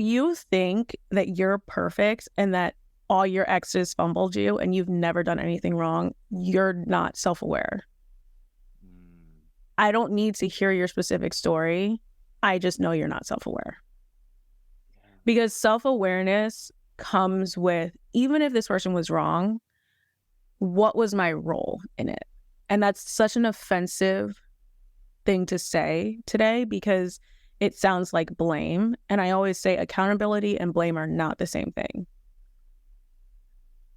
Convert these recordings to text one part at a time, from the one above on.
you think that you're perfect and that all your exes fumbled you and you've never done anything wrong, you're not self-aware. I don't need to hear your specific story. I just know you're not self-aware. Because self-awareness comes with, even if this person was wrong, what was my role in it? And that's such an offensive thing to say today because it sounds like blame. And I always say accountability and blame are not the same thing.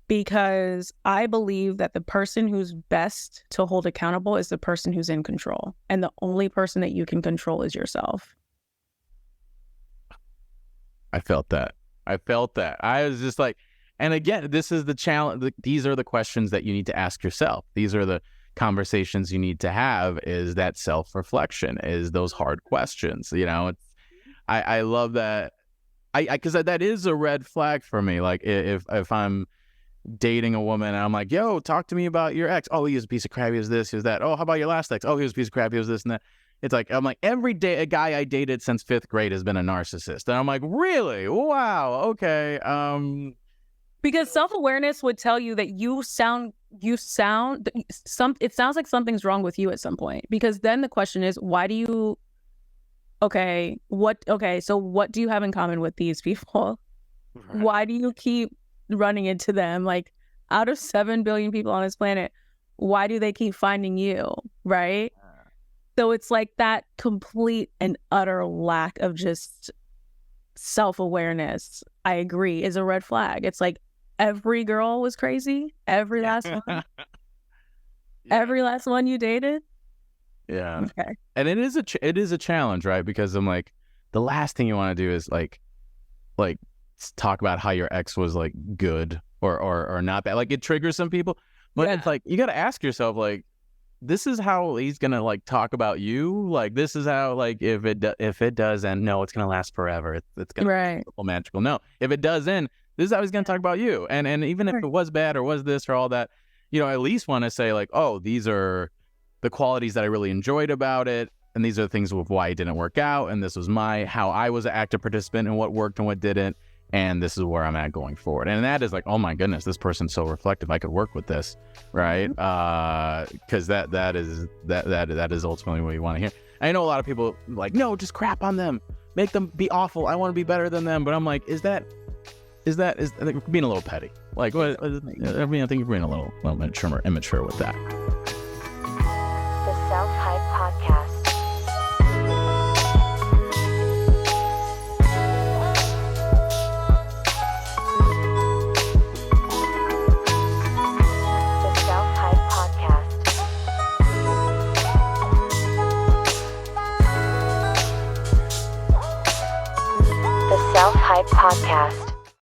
Because I believe that the person who's best to hold accountable is the person who's in control. And the only person that you can control is yourself. I felt that. I was just like, and again, this is the challenge. These are the questions that you need to ask yourself. These are the conversations you need to have, is that self-reflection, is those hard questions. You know, I love that. Because that is a red flag for me. Like if I'm dating a woman and I'm like, yo, talk to me about your ex. Oh, he was a piece of crap. He was this, he was that. Oh, how about your last ex? Oh, he was a piece of crap. He was this and that. It's like, I'm like, every day a guy I dated since 5th grade has been a narcissist. And I'm like, really? Wow. Okay. Because self-awareness would tell you that it sounds like something's wrong with you at some point. Because then the question is, why do you, so what do you have in common with these people? Right. Why do you keep running into them? Like, out of 7 billion people on this planet, why do they keep finding you? Right? So it's like that complete and utter lack of just self-awareness, I agree, is a red flag. It's like every girl was crazy. Every last one. Yeah. Every last one you dated. Yeah. Okay. And it is a challenge, right? Because I'm like, the last thing you want to do is like talk about how your ex was like good or not bad. Like, it triggers some people, but it's like, you got to ask yourself, like, this is how he's gonna like talk about you. Like, this is how, like, if it does end, no, it's gonna last forever. It's gonna be magical. No, if it does end, this is how he's gonna talk about you. And even if it was bad or was this or all that, you know, I at least want to say like, oh, these are the qualities that I really enjoyed about it, and these are the things of why it didn't work out, and this was how I was an active participant and what worked and what didn't. And this is where I'm at going forward. And that is like, oh my goodness, this person's so reflective. I could work with this, right? Because that is ultimately what you want to hear. I know a lot of people like, no, just crap on them, make them be awful. I want to be better than them. But I'm like, is that I think being a little petty? Like, what? I mean, I think you're being a little immature with that. The Self Hype Podcast. Self Hype Podcast.